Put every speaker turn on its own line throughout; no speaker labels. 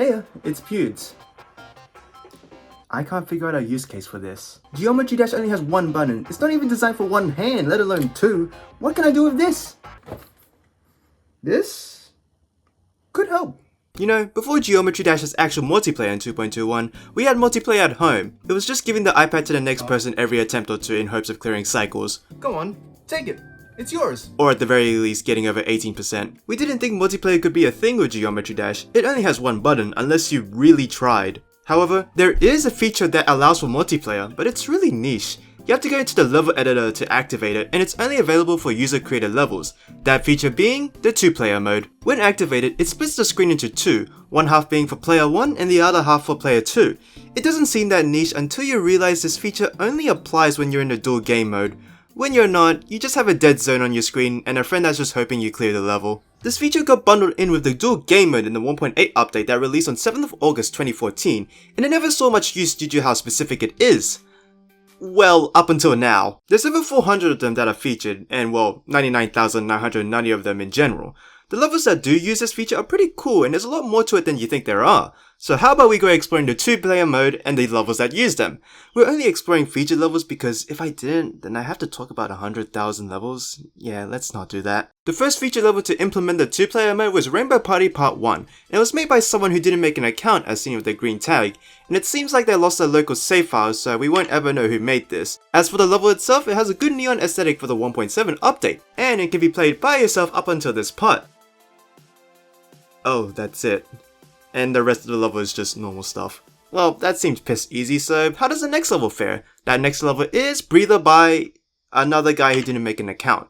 Hey, it's Puueds. I can't figure out a use case for this. Geometry Dash only has one button. It's not even designed for one hand, let alone two. What can I do with this? This could help.
You know, before Geometry Dash's actual multiplayer in 2.21, we had multiplayer at home. It was just giving the iPad to the next person every attempt or two in hopes of clearing cycles.
Go on, take it. It's yours.
Or at the very least getting over 18%. We didn't think multiplayer could be a thing with Geometry Dash. It only has one button unless you really tried. However, there is a feature that allows for multiplayer, but it's really niche. You have to go into the level editor to activate it, and it's only available for user-created levels, that feature being the 2-player mode. When activated, it splits the screen into two, one half being for player 1 and the other half for player 2. It doesn't seem that niche until you realize this feature only applies when you're in the dual game mode. When you're not, you just have a dead zone on your screen and a friend that's just hoping you clear the level. This feature got bundled in with the dual game mode in the 1.8 update that released on 7th of August 2014, and it never saw much use due to how specific it is. Well, up until now. There's over 400 of them that are featured, and well, 99,990 of them in general. The levels that do use this feature are pretty cool, and there's a lot more to it than you think there are. So how about we go exploring the 2-player mode and the levels that use them? We're only exploring featured levels because if I didn't, then I have to talk about 100,000 levels. Yeah, let's not do that. The first feature level to implement the 2-player mode was Rainbow Party Part 1, and it was made by someone who didn't make an account as seen with the green tag, and it seems like they lost their local save files, so we won't ever know who made this. As for the level itself, it has a good neon aesthetic for the 1.7 update, and it can be played by yourself up until this part. Oh, that's it. And the rest of the level is just normal stuff. Well, that seems piss easy, so how does the next level fare? That next level is Breather by another guy who didn't make an account.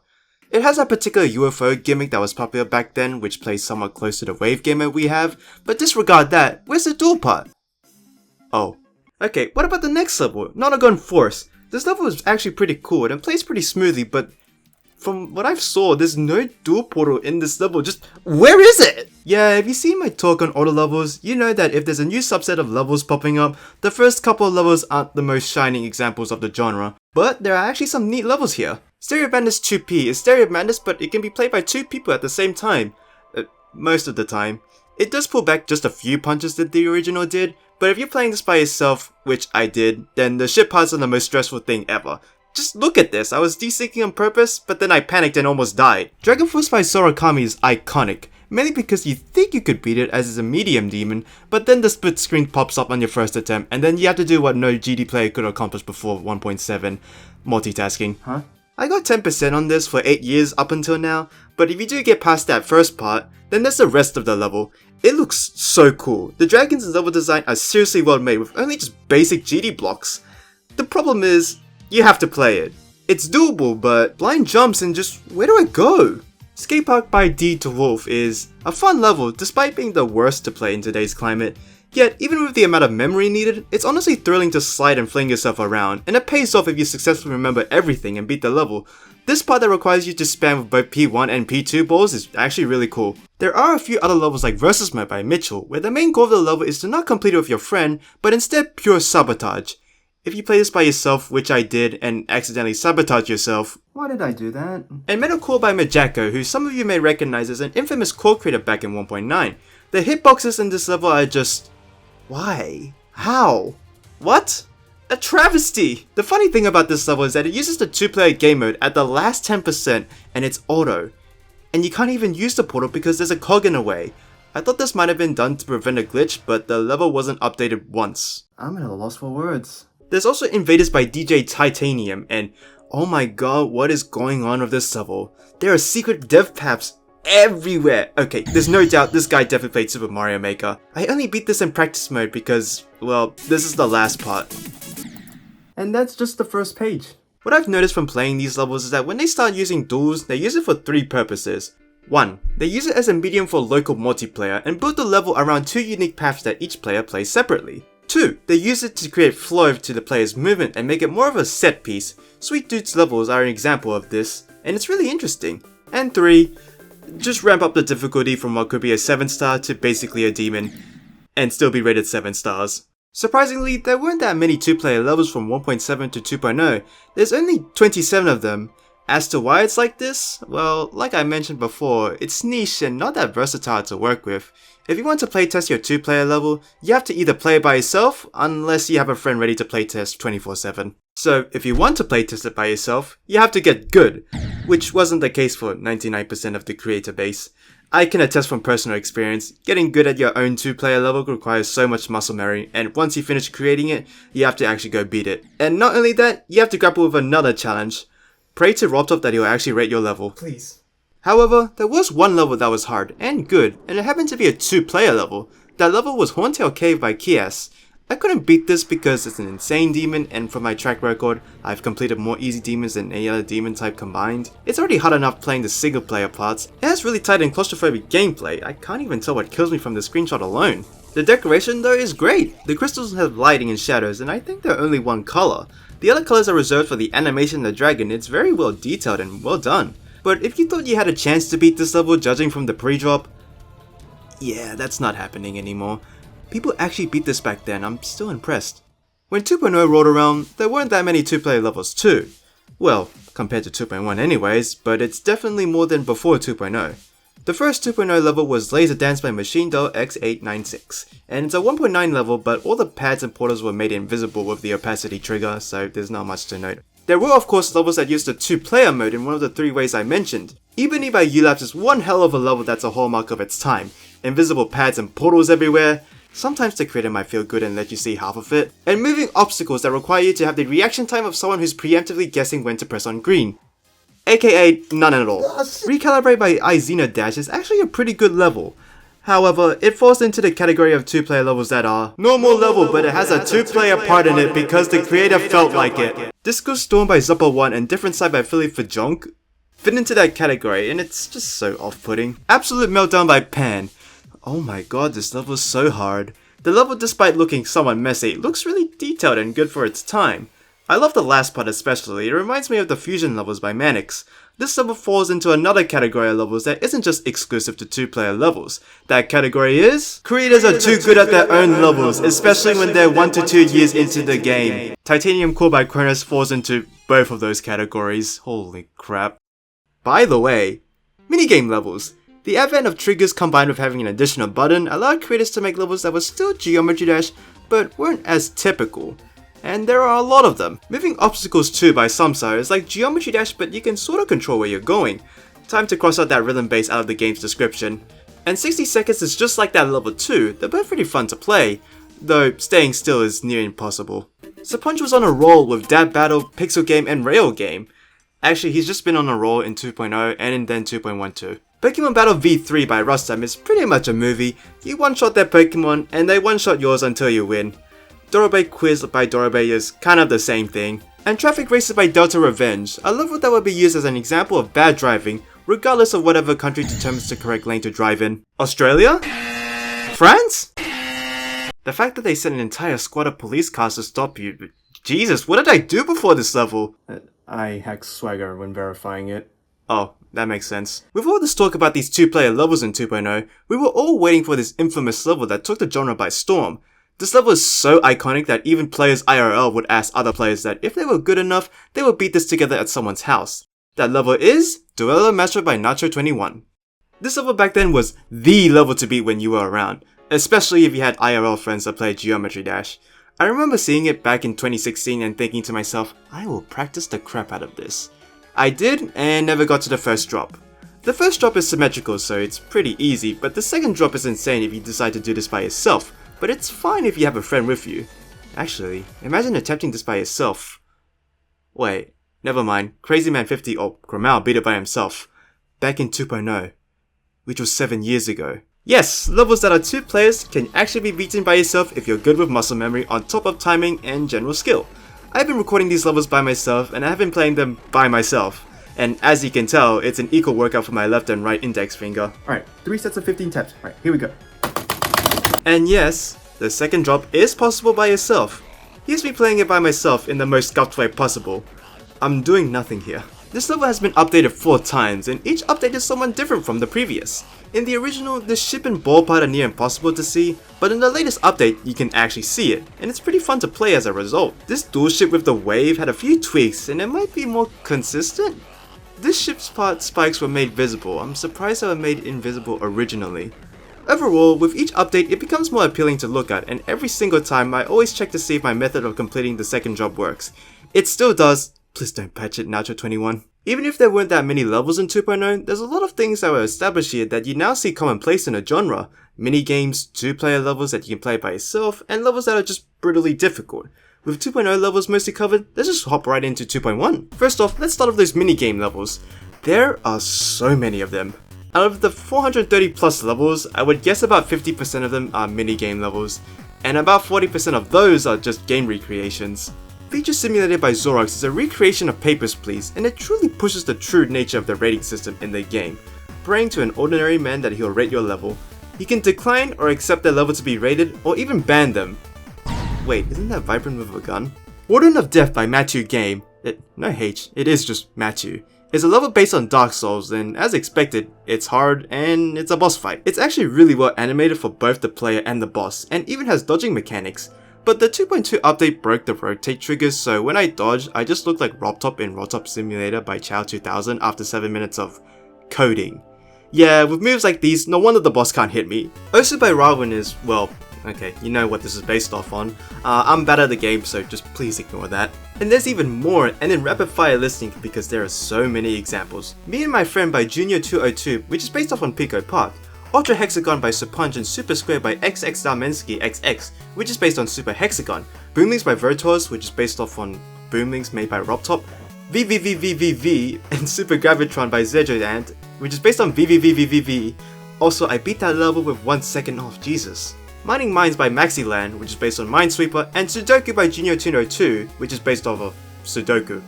It has a particular UFO gimmick that was popular back then, which plays somewhat close to the wave gamer we have, but disregard that. Where's the dual part? Oh. Okay, what about the next level? Nonagon Force. This level is actually pretty cool and plays pretty smoothly, but from what I've saw, there's no dual portal in this level. Just where is it? Yeah, if you see my talk on all the levels, you know that if there's a new subset of levels popping up, the first couple of levels aren't the most shining examples of the genre. But there are actually some neat levels here. Stereo Madness 2P is Stereo Madness, but it can be played by two people at the same time. Most of the time. It does pull back just a few punches that the original did, but if you're playing this by yourself, which I did, then the ship parts are the most stressful thing ever. Just look at this, I was desyncing on purpose, but then I panicked and almost died. Dragon Force by Sorakami is iconic, mainly because you think you could beat it as it's a medium demon, but then the split screen pops up on your first attempt, and then you have to do what no GD player could accomplish before 1.7, multitasking.
Huh?
I got 10% on this for 8 years up until now, but if you do get past that first part, then there's the rest of the level. It looks so cool. The dragons and level design are seriously well made with only just basic GD blocks. The problem is, you have to play it. It's doable, but blind jumps and just where do I go? Skate Park by D to Wolf is a fun level despite being the worst to play in today's climate. Yet, even with the amount of memory needed, it's honestly thrilling to slide and fling yourself around, and it pays off if you successfully remember everything and beat the level. This part that requires you to spam with both P1 and P2 balls is actually really cool. There are a few other levels like Versus Mode by Mitchell, where the main goal of the level is to not complete it with your friend, but instead pure sabotage. If you play this by yourself, which I did, and accidentally sabotage yourself.
Why did I do that?
And Metalcore by Majako, who some of you may recognize as an infamous core creator back in 1.9. The hitboxes in this level are just... why? How? What? A travesty! The funny thing about this level is that it uses the 2-player game mode at the last 10% and it's auto. And you can't even use the portal because there's a cog in the way. I thought this might have been done to prevent a glitch, but the level wasn't updated once.
I'm at a loss for words.
There's also Invaders by DJ Titanium, and oh my god, what is going on with this level? There are secret dev paths everywhere! Okay, there's no doubt this guy definitely played Super Mario Maker. I only beat this in practice mode because, well, this is the last part.
And that's just the first page.
What I've noticed from playing these levels is that when they start using duels, they use it for 3 purposes. 1. They use it as a medium for local multiplayer and build the level around 2 unique paths that each player plays separately. 2. They use it to create flow to the player's movement and make it more of a set piece. Sweet Dude's levels are an example of this, and it's really interesting. And 3. Just ramp up the difficulty from what could be a 7-star to basically a demon, and still be rated 7 stars. Surprisingly, there weren't that many 2-player levels from 1.7 to 2.0, there's only 27 of them, As to why it's like this, well, like I mentioned before, it's niche and not that versatile to work with. If you want to playtest your 2-player level, you have to either play it by yourself, unless you have a friend ready to playtest 24/7. So if you want to playtest it by yourself, you have to get good, which wasn't the case for 99% of the creator base. I can attest from personal experience, getting good at your own 2-player level requires so much muscle memory, and once you finish creating it, you have to actually go beat it. And not only that, you have to grapple with another challenge. Pray to Robtop that he'll actually rate your level.
Please.
However, there was one level that was hard and good, and it happened to be a 2-player level. That level was Horntail Cave by Kias. I couldn't beat this because it's an insane demon, and from my track record, I've completed more easy demons than any other demon type combined. It's already hard enough playing the single player parts. It has really tight and claustrophobic gameplay. I can't even tell what kills me from the screenshot alone. The decoration though is great. The crystals have lighting and shadows, and I think they're only one color. The other colors are reserved for the animation of the dragon. It's very well detailed and well done. But if you thought you had a chance to beat this level judging from the pre-drop, yeah, that's not happening anymore. People actually beat this back then. I'm still impressed. When 2.0 rolled around, there weren't that many 2-player levels too. Well, compared to 2.1 anyways, but it's definitely more than before 2.0. The first 2.0 level was Laser Dance by Machine Doll X896, and it's a 1.9 level, but all the pads and portals were made invisible with the opacity trigger, so there's not much to note. There were of course levels that used the 2-player mode in one of the 3 ways I mentioned. Ebony by Ulapse is one hell of a level that's a hallmark of its time. Invisible pads and portals everywhere. Sometimes the creator might feel good and let you see half of it. And moving obstacles that require you to have the reaction time of someone who's preemptively guessing when to press on green. AKA none at all. Recalibrate by Izena Dash is actually a pretty good level. However, it falls into the category of 2-player levels that are normal level, but it has a 2-player part in it because the creator felt like it. Disco Storm by Zuppa1 and Different Side by Philly for Junk fit into that category, and it's just so off-putting. Absolute Meltdown by Pan. Oh my god, this level is so hard. The level, despite looking somewhat messy, looks really detailed and good for its time. I love the last part especially. It reminds me of the fusion levels by Manix. This level falls into another category of levels that isn't just exclusive to 2-player levels. That category is creators are too good at their own levels, especially when they're 1 to 2 years into the game. Titanium Core by Kronos falls into both of those categories. Holy crap. By the way, minigame levels. The advent of triggers combined with having an additional button allowed creators to make levels that were still Geometry Dash, but weren't as typical. And there are a lot of them. Moving obstacles too by Samsara is like Geometry Dash, but you can sort of control where you're going. Time to cross out that rhythm bass out of the game's description. And 60 seconds is just like that level too. They're both pretty fun to play, though staying still is near impossible. Sapunch was on a roll with Dab Battle, Pixel Game, and Rail Game. Actually, he's just been on a roll in 2.0 and then 2.12. Pokemon Battle V3 by Rustam is pretty much a movie. You one-shot their Pokemon, and they one-shot yours until you win. Dorobei Quiz by Dorobei is kind of the same thing. And Traffic Races by Delta Revenge, a level that would be used as an example of bad driving, regardless of whatever country determines the correct lane to drive in. Australia? France? The fact that they sent an entire squad of police cars to stop you. Jesus, what did I do before this level? I hacked Swagger when verifying it. Oh, that makes sense. With all this talk about these 2-player levels in 2.0, we were all waiting for this infamous level that took the genre by storm. This level is so iconic that even players IRL would ask other players that if they were good enough, they would beat this together at someone's house. That level is Duello Master by Nacho21. This level back then was THE level to beat when you were around, especially if you had IRL friends that played Geometry Dash. I remember seeing it back in 2016 and thinking to myself, I will practice the crap out of this. I did, and never got to the first drop. The first drop is symmetrical, so it's pretty easy, but the second drop is insane if you decide to do this by yourself, but it's fine if you have a friend with you. Actually, imagine attempting this by yourself. Wait, never mind, Crazy Man 50 or Kramau beat it by himself, back in 2.0, which was 7 years ago. Yes, levels that are 2 players can actually be beaten by yourself if you're good with muscle memory on top of timing and general skill. I've been recording these levels by myself and I have been playing them by myself. And as you can tell, it's an equal workout for my left and right index finger.
Alright, 3 sets of 15 taps. Alright, here we go.
And yes, the second drop is possible by yourself. Here's me playing it by myself in the most scuffed way possible. I'm doing nothing here. This level has been updated 4 times, and each update is somewhat different from the previous. In the original, the ship and ball part are near impossible to see, but in the latest update, you can actually see it, and it's pretty fun to play as a result. This dual ship with the wave had a few tweaks, and it might be more consistent? This ship's part spikes were made visible. I'm surprised they were made invisible originally. Overall, with each update it becomes more appealing to look at, and every single time I always check to see if my method of completing the second job works. It still does. Please don't patch it Nacho 21. Even if there weren't that many levels in 2.0, there's a lot of things that were established here that you now see commonplace in a genre. Minigames, 2-player levels that you can play by yourself, and levels that are just brutally difficult. With 2.0 levels mostly covered, let's just hop right into 2.1. First off, let's start with those minigame levels. There are so many of them. Out of the 430 plus levels, I would guess about 50% of them are minigame levels, and about 40% of those are just game recreations. Feature Simulated by Xorox is a recreation of Papers, Please, and it truly pushes the true nature of the rating system in the game, praying to an ordinary man that he'll rate your level. You can decline or accept their level to be rated, or even ban them. Wait, isn't that Vibrant with a gun? Warden of Death by Matthew Game, no H, it is just Matthew, is a level based on Dark Souls, and as expected, it's hard and it's a boss fight. It's actually really well animated for both the player and the boss, and even has dodging mechanics. But the 2.2 update broke the rotate triggers, so when I dodged, I just looked like RobTop in RobTop Simulator by Chow 2000 after 7 minutes of coding. Yeah, with moves like these, no wonder the boss can't hit me. Osu by Rawen is, well, okay, you know what this is based off on. I'm bad at the game, so just please ignore that. And there's even more, and in rapid fire listing because there are so many examples. Me and My Friend by Junior202, which is based off on Pico Park. Ultra Hexagon by Supunj and Super Square by XX Dalmensky XX, which is based on Super Hexagon. Boomlings by Virtuos, which is based off on Boomlings made by RobTop. VVVVVV and Super Gravitron by Zedjoant, which is based on VVVVVV. Also, I beat that level with 1 second off, Jesus. Mining Mines by Maxiland, which is based on Minesweeper, and Sudoku by Junior202, which is based off of Sudoku.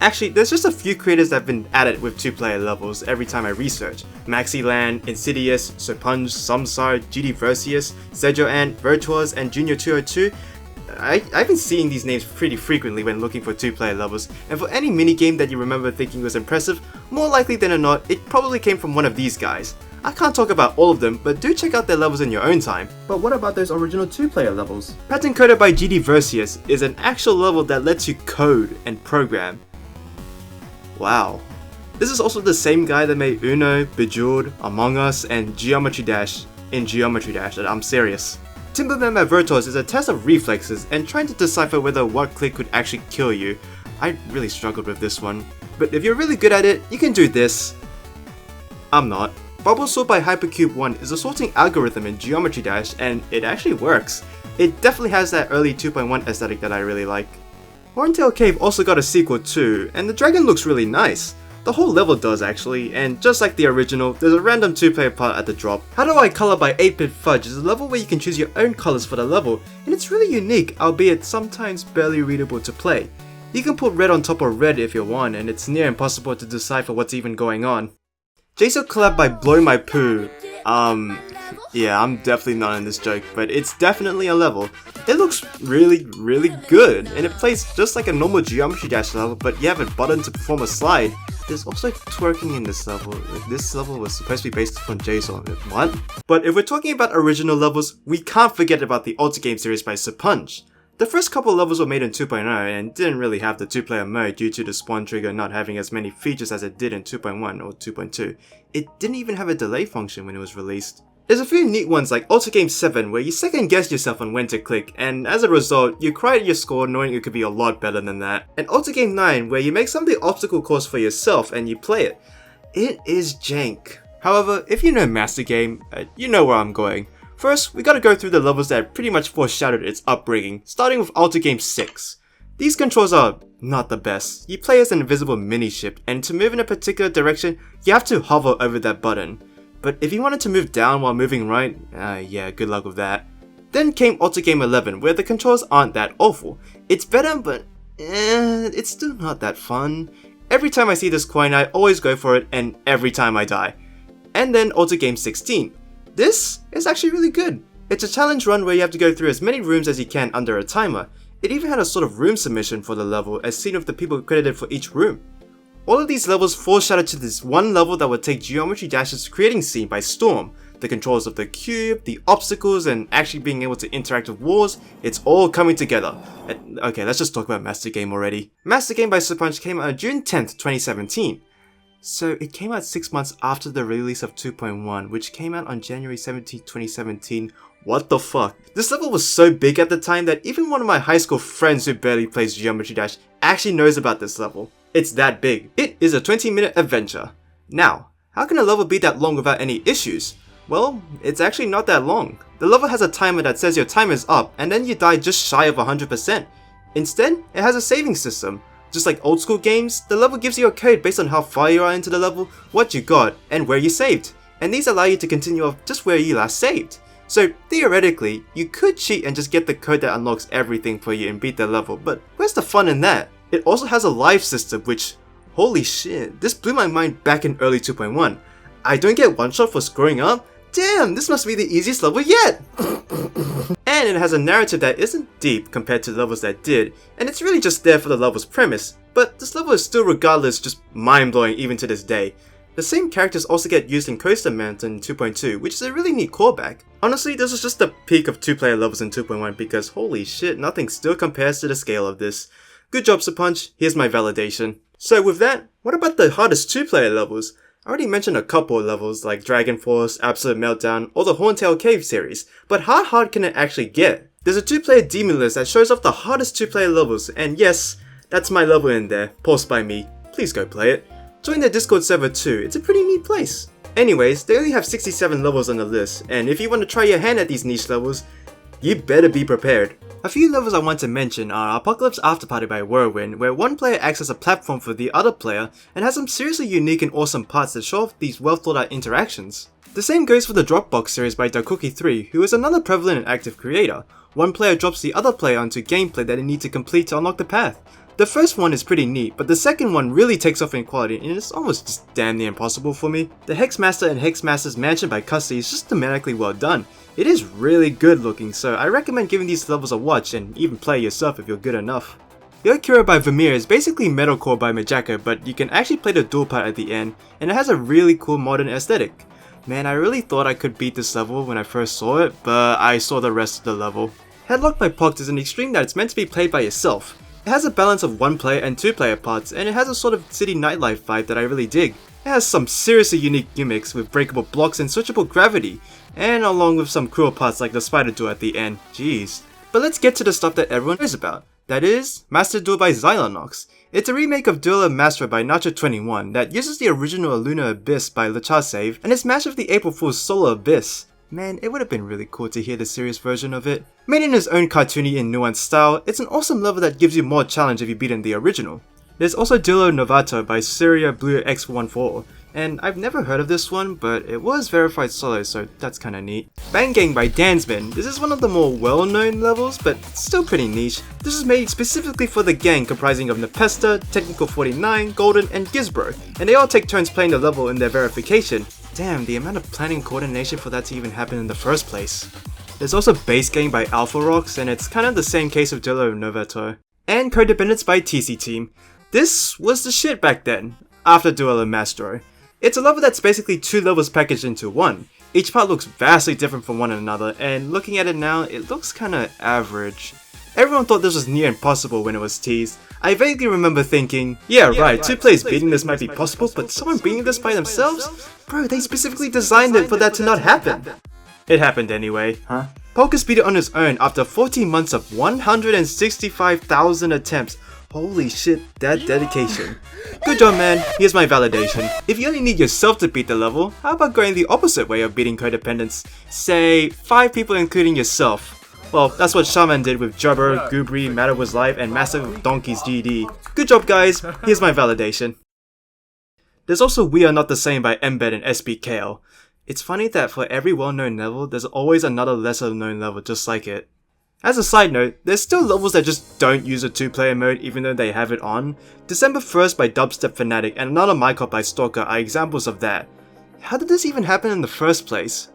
Actually, there's just a few creators that have been added with 2-player levels every time I research. Maxiland, Insidious, Supunj, Sumsar, GD Versius, Zedjoant, Virtuos, and Junior202. I've been seeing these names pretty frequently when looking for 2-player levels, and for any minigame that you remember thinking was impressive, more likely than not, it probably came from one of these guys. I can't talk about all of them, but do check out their levels in your own time.
But what about those original 2-player levels?
Pattern Coder by GD Versius is an actual level that lets you code and program. Wow. This is also the same guy that made Uno, Bejeweled, Among Us, and Geometry Dash in Geometry Dash, and I'm serious. Timberman by Virtuos is a test of reflexes and trying to decipher whether what click could actually kill you. I really struggled with this one. But if you're really good at it, you can do this. I'm not. Bubble Sort by Hypercube 1 is a sorting algorithm in Geometry Dash, and it actually works. It definitely has that early 2.1 aesthetic that I really like. Horntail Cave also got a sequel too, and the dragon looks really nice. The whole level does actually, and just like the original, there's a random 2-player part at the drop. How Do I Color by 8-Bit Fudge is a level where you can choose your own colors for the level, and it's really unique, albeit sometimes barely readable to play. You can put red on top of red if you want, and it's near impossible to decipher what's even going on. JSO collab by Blow My Poo. Yeah, I'm definitely not in this joke, but it's definitely a level. It looks really good, and it plays just like a normal Geometry Dash level, but you have a button to perform a slide. There's also twerking in this level. This level was supposed to be based on JSON. What? But if we're talking about original levels, we can't forget about the Ultra Game series by Supunj. The first couple levels were made in 2.0 and didn't really have the 2-player mode due to the spawn trigger not having as many features as it did in 2.1 or 2.2. It didn't even have a delay function when it was released. There's a few neat ones like Ultra Game 7 where you second guess yourself on when to click, and as a result, you cry at your score knowing it could be a lot better than that. And Ultra Game 9 where you make some of the obstacle course for yourself and you play it. It is jank. However, if you know Master Game, you know where I'm going. First, we gotta go through the levels that pretty much foreshadowed its upbringing, starting with Ultra Game 6. These controls are not the best. You play as an invisible mini-ship, and to move in a particular direction, you have to hover over that button. But if you wanted to move down while moving right, yeah, good luck with that. Then came Ultra Game 11, where the controls aren't that awful. It's better, but it's still not that fun. Every time I see this coin, I always go for it, and every time I die. And then Ultra Game 16. This is actually really good. It's a challenge run where you have to go through as many rooms as you can under a timer. It even had a sort of room submission for the level as seen with the people credited for each room. All of these levels foreshadow to this one level that would take Geometry Dash's creating scene by storm. The controls of the cube, the obstacles, and actually being able to interact with walls, it's all coming together. Okay, let's just talk about Master Game already. Master Game by Supunj came out on June 10th, 2017. So it came out 6 months after the release of 2.1, which came out on January 17, 2017. What the fuck? This level was so big at the time that even one of my high school friends who barely plays Geometry Dash actually knows about this level. It's that big. It is a 20-minute adventure. Now, how can a level be that long without any issues? Well, it's actually not that long. The level has a timer that says your time is up and then you die just shy of 100%. Instead, it has a saving system. Just like old school games, the level gives you a code based on how far you are into the level, what you got, and where you saved. And these allow you to continue off just where you last saved. So theoretically, you could cheat and just get the code that unlocks everything for you and beat the level, but where's the fun in that? It also has a life system which, holy shit, this blew my mind back in early 2.1. I don't get one shot for screwing up? Damn, this must be the easiest level yet! And it has a narrative that isn't deep compared to levels that did, and it's really just there for the level's premise, but this level is still regardless just mind-blowing even to this day. The same characters also get used in Coaster Mountain 2.2, which is a really neat callback. Honestly, this was just the peak of 2-player levels in 2.1 because holy shit, nothing still compares to the scale of this. Good job, Sapunch, here's my validation. So with that, what about the hardest 2-player levels? I already mentioned a couple of levels like Dragon Force, Absolute Meltdown, or the Horntail Cave series, but how hard can it actually get? There's a 2-player demon list that shows off the hardest 2-player levels, and yes, that's my level in there, posted by me. Please go play it. Join their Discord server too, it's a pretty neat place. Anyways, they only have 67 levels on the list, and if you want to try your hand at these niche levels, you better be prepared. A few levels I want to mention are Apocalypse Afterparty by Whirlwind, where one player acts as a platform for the other player and has some seriously unique and awesome parts that show off these well thought out interactions. The same goes for the Dropbox series by Dakuki3, who is another prevalent and active creator. One player drops the other player onto gameplay that they need to complete to unlock the path. The first one is pretty neat, but the second one really takes off in quality and it's almost just damn near impossible for me. The Hexmaster and Hexmaster's Mansion by Custody is just thematically well done. It is really good looking, so I recommend giving these levels a watch and even play yourself if you're good enough. Yokira by Vermeer is basically Metalcore by Majaka, but you can actually play the dual part at the end, and it has a really cool modern aesthetic. Man, I really thought I could beat this level when I first saw it, but I saw the rest of the level. Headlock by Poct is an extreme that it's meant to be played by yourself. It has a balance of 1-player and 2-player parts, and it has a sort of city nightlife vibe that I really dig. It has some seriously unique gimmicks with breakable blocks and switchable gravity, and along with some cruel parts like the spider duel at the end, jeez. But let's get to the stuff that everyone knows about. That is, Master Duel by Xylonox. It's a remake of Duel of Master by Nacho21 that uses the original Lunar Abyss by Lachasave and is matched with the April Fool's Solar Abyss. Man, it would have been really cool to hear the serious version of it. Made in his own cartoony and nuanced style, it's an awesome level that gives you more challenge if you beat in the original. There's also Duelo Novato by Syria Blue X14, and I've never heard of this one, but it was verified solo, so that's kinda neat. Bang Gang by Dansman. This is one of the more well-known levels, but still pretty niche. This is made specifically for the gang comprising of Nepesta, Technical 49, Golden, and Gizbro, and they all take turns playing the level in their verification. Damn, the amount of planning and coordination for that to even happen in the first place. There's also Base Gang by Alpha Rocks, and it's kind of the same case of Duelo Novato. And Codependence by TC Team. This was the shit back then, after Duelo Mastro. It's a level that's basically 2 levels packaged into one. Each part looks vastly different from one another, and looking at it now, it looks kinda average. Everyone thought this was near impossible when it was teased. I vaguely remember thinking, yeah right, 2 players beating this might be possible, but someone beating this by themselves? Bro, they specifically designed it for that to not happen. It happened anyway. Huh? Pocus beat it on his own after 14 months of 165,000 attempts. Holy shit, that dedication. Good job man, here's my validation. If you only need yourself to beat the level, how about going the opposite way of beating Codependence? Say, 5 people including yourself. Well, that's what Shaman did with Jubber, Goobry, Matter Was Life, and Massive Donkey's GD. Good job guys, here's my validation. There's also We Are Not The Same by Embed and SBKL. It's funny that for every well-known level, there's always another lesser-known level just like it. As a side note, there's still levels that just don't use a 2-player mode even though they have it on. December 1st by Dubstep Fanatic and Another Mycop by Stalker are examples of that. How did this even happen in the first place?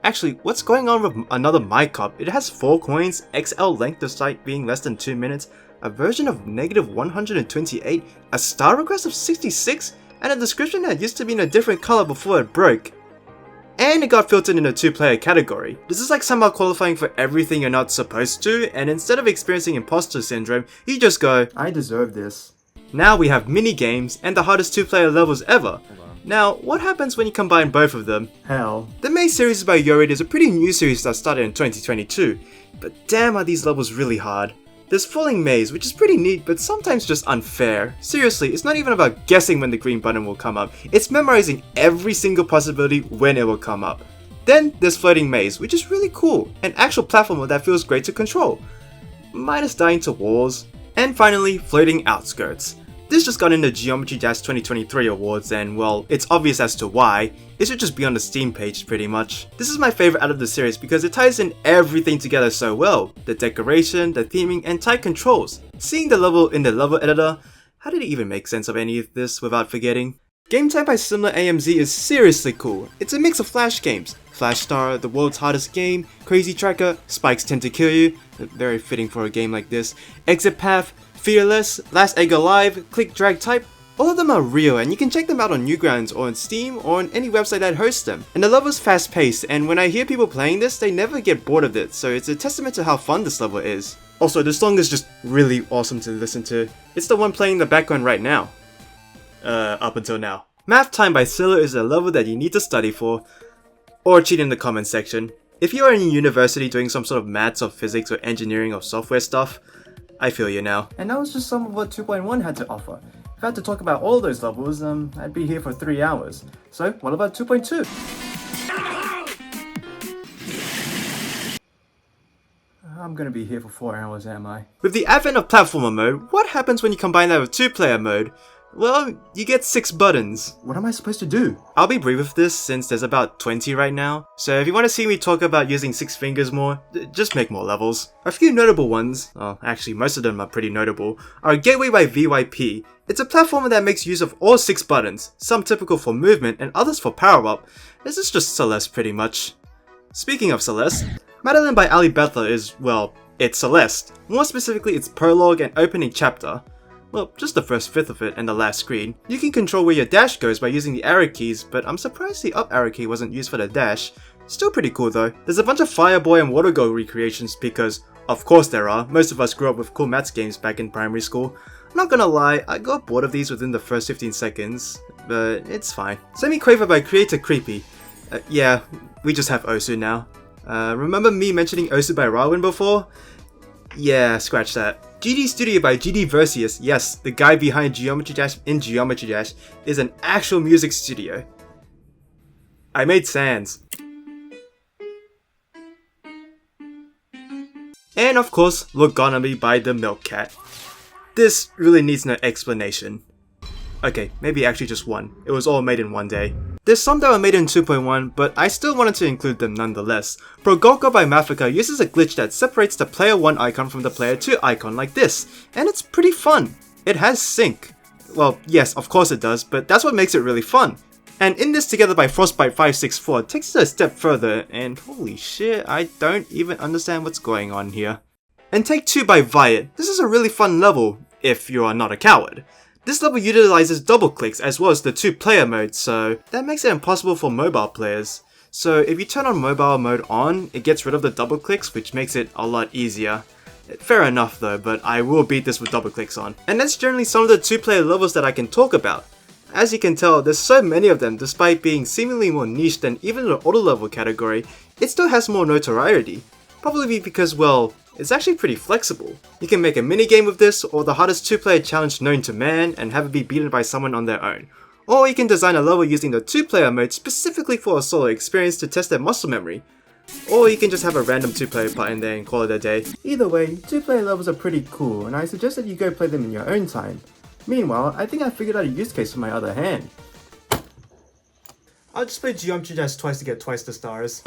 Actually, what's going on with Another Mycop? It has 4 coins, XL length despite being less than 2 minutes, a version of -128, a star request of 66, and a description that used to be in a different color before it broke. And it got filtered in a 2-player category. This is like somehow qualifying for everything you're not supposed to, and instead of experiencing imposter syndrome, you just go, I deserve this. Now we have mini-games and the hardest 2-player levels ever. Now, what happens when you combine both of them?
Hell.
The main series by Yorid is a pretty new series that started in 2022, but damn are these levels really hard. There's Falling Maze, which is pretty neat, but sometimes just unfair. Seriously, it's not even about guessing when the green button will come up, it's memorizing every single possibility when it will come up. Then there's Floating Maze, which is really cool, an actual platformer that feels great to control. Minus dying to walls. And finally, Floating Outskirts. This just got into Geometry Dash 2023 awards and, well, it's obvious as to why. It should just be on the Steam page pretty much. This is my favorite out of the series because it ties in everything together so well. The decoration, the theming, and tight controls. Seeing the level in the level editor, how did it even make sense of any of this without forgetting? Game time by Similar AMZ is seriously cool. It's a mix of Flash games. Flash Star, The World's Hardest Game, Crazy Tracker, Spikes Tend to Kill You, very fitting for a game like this, Exit Path, Fearless, Last Egg Alive, Click Drag Type. All of them are real and you can check them out on Newgrounds or on Steam or on any website that hosts them. And the level is fast paced, and when I hear people playing this, they never get bored of it, so it's a testament to how fun this level is. Also, the song is just really awesome to listen to. It's the one playing in the background right now. Up until now. Math Time by Scylla is a level that you need to study for, or cheat in the comments section. If you are in university doing some sort of maths or physics or engineering or software stuff, I feel you now.
And that was just some of what 2.1 had to offer. If I had to talk about all those levels, I'd be here for 3 hours. So, what about 2.2? I'm gonna be here for 4 hours, am I?
With the advent of platformer mode, what happens when you combine that with 2-player mode? Well, you get 6 buttons.
What am I supposed to do?
I'll be brief with this since there's about 20 right now, so if you want to see me talk about using 6 fingers more, just make more levels. A few notable ones, well actually most of them are pretty notable, are Gateway by VYP. It's a platformer that makes use of all 6 buttons, some typical for movement and others for power up. This is just Celeste pretty much. Speaking of Celeste, Madeline by Ali Bethler is, well, it's Celeste. More specifically its prologue and opening chapter. Well, just the first fifth of it and the last screen. You can control where your dash goes by using the arrow keys, but I'm surprised the up arrow key wasn't used for the dash. Still pretty cool though. There's a bunch of Fireboy and Water Go recreations because, of course there are, most of us grew up with cool maths games back in primary school. I'm not gonna lie, I got bored of these within the first 15 seconds, but it's fine. Semi-Quaver by Creator Creepy. Yeah, we just have Osu now. Remember me mentioning Osu by Rawin before? Yeah, scratch that. GD Studio by GD Versius, yes, the guy behind Geometry Dash in Geometry Dash, is an actual music studio. I made Sans. And of course, Logonomy by the Milk Cat. This really needs no explanation. Okay, maybe actually just one. It was all made in one day. There's some that were made in 2.1, but I still wanted to include them nonetheless. Progorka by Mafika uses a glitch that separates the player 1 icon from the player 2 icon like this, and it's pretty fun. It has sync. Well, yes, of course it does, but that's what makes it really fun. And In This Together by Frostbite564 takes it a step further, and holy shit, I don't even understand what's going on here. And Take 2 by Viet. This is a really fun level, if you are not a coward. This level utilizes double clicks as well as the 2-player mode, so that makes it impossible for mobile players. So if you turn on mobile mode on, it gets rid of the double clicks, which makes it a lot easier. Fair enough though, but I will beat this with double clicks on. And that's generally some of the 2-player levels that I can talk about. As you can tell, there's so many of them. Despite being seemingly more niche than even the auto level category, it still has more notoriety. Probably because, well, it's actually pretty flexible. You can make a minigame with this, or the hardest 2-player challenge known to man, and have it be beaten by someone on their own. Or you can design a level using the 2-player mode specifically for a solo experience to test their muscle memory. Or you can just have a random 2-player part in there and call it a day.
Either way, 2-player levels are pretty cool, and I suggest that you go play them in your own time. Meanwhile, I think I figured out a use case for my other hand.
I'll just play Geometry Dash twice to get twice the stars.